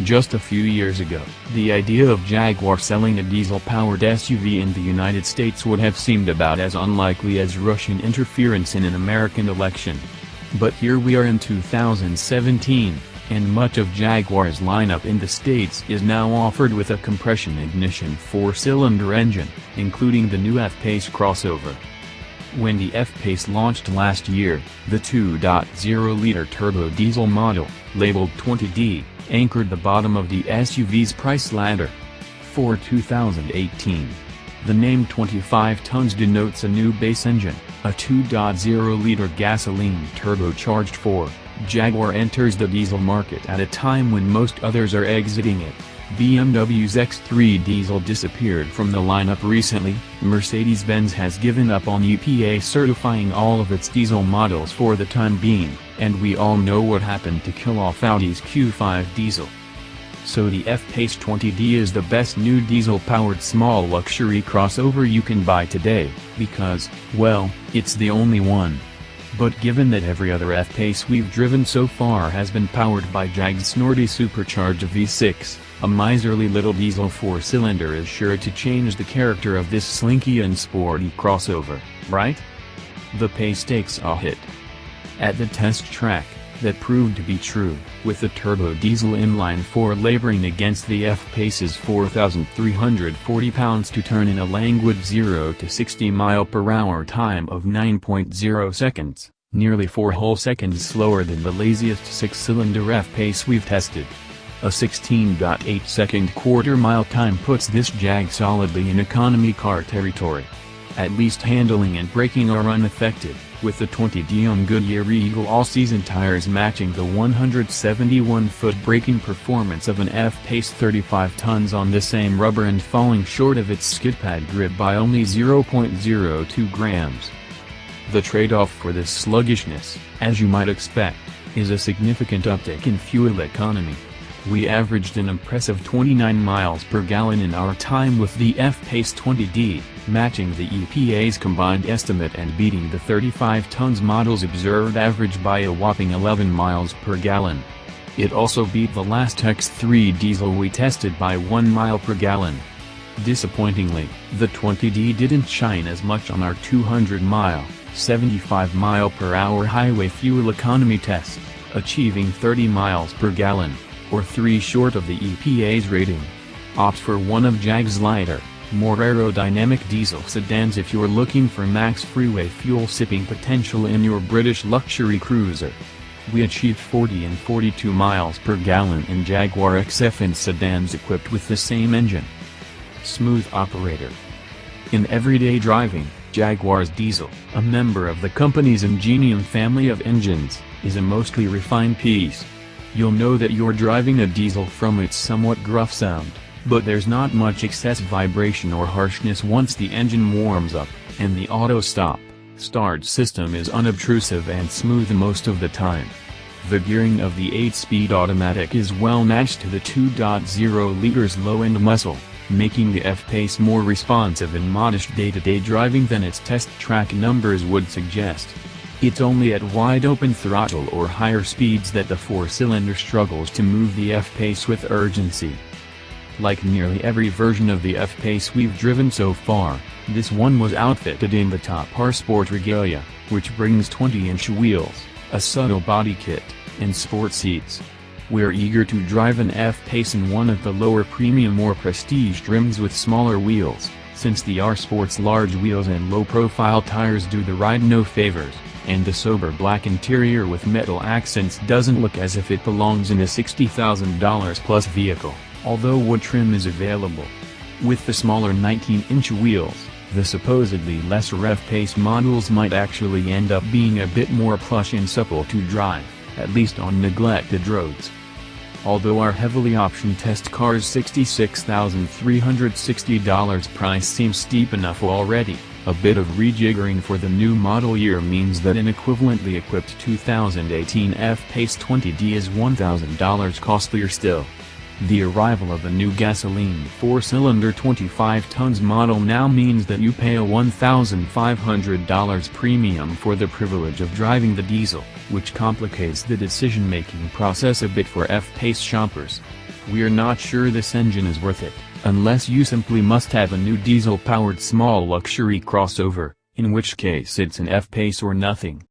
Just a few years ago, the idea of Jaguar selling a diesel-powered SUV in the United States would have seemed about as unlikely as Russian interference in an American election. But here we are in 2017, and much of Jaguar's lineup in the States is now offered with a compression ignition 4-cylinder engine, including the new f-pace crossover. When the f-pace launched last year, the 2.0-liter turbo diesel model, labeled 20D, anchored the bottom of the SUV's price ladder. For 2018, the name 25 tons denotes a new base engine, a 2.0-liter gasoline turbocharged 4. Jaguar enters the diesel market at a time when most others are exiting it. BMW's X3 diesel disappeared from the lineup recently. Mercedes-Benz has given up on EPA certifying all of its diesel models for the time being, and we all know what happened to kill off Audi's Q5 diesel. So the f-pace 20D is the best new diesel-powered small luxury crossover you can buy today, because, well, it's the only one. But given that every other f-pace we've driven so far has been powered by Jag's snorty supercharged V6, a miserly little diesel 4-cylinder is sure to change the character of this slinky and sporty crossover, right? The pace takes a hit. At the test track, that proved to be true, with the turbo diesel inline-4 laboring against the f-pace's 4,340 pounds to turn in a languid 0 to 60 mph time of 9.0 seconds, nearly 4 whole seconds slower than the laziest 6-cylinder f-pace we've tested. A 16.8-second quarter-mile time puts this Jag solidly in economy car territory. At least handling and braking are unaffected, with the 20D on Goodyear Eagle all-season tires matching the 171-foot braking performance of an f-pace 35 tons on the same rubber and falling short of its skidpad grip by only 0.02 grams. The trade-off for this sluggishness, as you might expect, is a significant uptick in fuel economy. We averaged an impressive 29 miles per gallon in our time with the f-pace 20D, matching the EPA's combined estimate and beating the 35 tons model's observed average by a whopping 11 miles per gallon. It also beat the last X3 diesel we tested by 1 mile per gallon. Disappointingly, the 20D didn't shine as much on our 200-mile, 75-mile-per-hour highway fuel economy test, achieving 30 miles per gallon, or 3 short of the EPA's rating. Opt for one of Jag's lighter, more aerodynamic diesel sedans if you're looking for max freeway fuel-sipping potential in your British luxury cruiser. We achieved 40 and 42 miles per gallon in Jaguar XF and sedans equipped with the same engine. Smooth operator. In everyday driving, Jaguar's diesel, a member of the company's Ingenium family of engines, is a mostly refined piece. You'll know that you're driving a diesel from its somewhat gruff sound, but there's not much excess vibration or harshness once the engine warms up, and the auto-stop-start system is unobtrusive and smooth most of the time. The gearing of the 8-speed automatic is well matched to the 2.0-liter's low-end muscle, making the f-pace more responsive in modest day-to-day driving than its test track numbers would suggest. It's only at wide-open throttle or higher speeds that the 4-cylinder struggles to move the f-pace with urgency. Like nearly every version of the f-pace we've driven so far, this one was outfitted in the top R-Sport regalia, which brings 20-inch wheels, a subtle body kit, and sport seats. We're eager to drive an f-pace in one of the lower premium or prestige trims with smaller wheels, since the R-Sport's large wheels and low-profile tires do the ride no favors, and the sober black interior with metal accents doesn't look as if it belongs in a $60,000 plus vehicle, although wood trim is available. With the smaller 19-inch wheels, the supposedly lesser f-pace models might actually end up being a bit more plush and supple to drive, at least on neglected roads. Although our heavily optioned test car's $66,360 price seems steep enough already, a bit of rejiggering for the new model year means that an equivalently equipped 2018 f-pace 20D is $1,000 costlier still. The arrival of the new gasoline 4-cylinder 25 tons model now means that you pay a $1,500 premium for the privilege of driving the diesel, which complicates the decision-making process a bit for f-pace shoppers. We're not sure this engine is worth it, unless you simply must have a new diesel-powered small luxury crossover, in which case it's an F-Pace or nothing.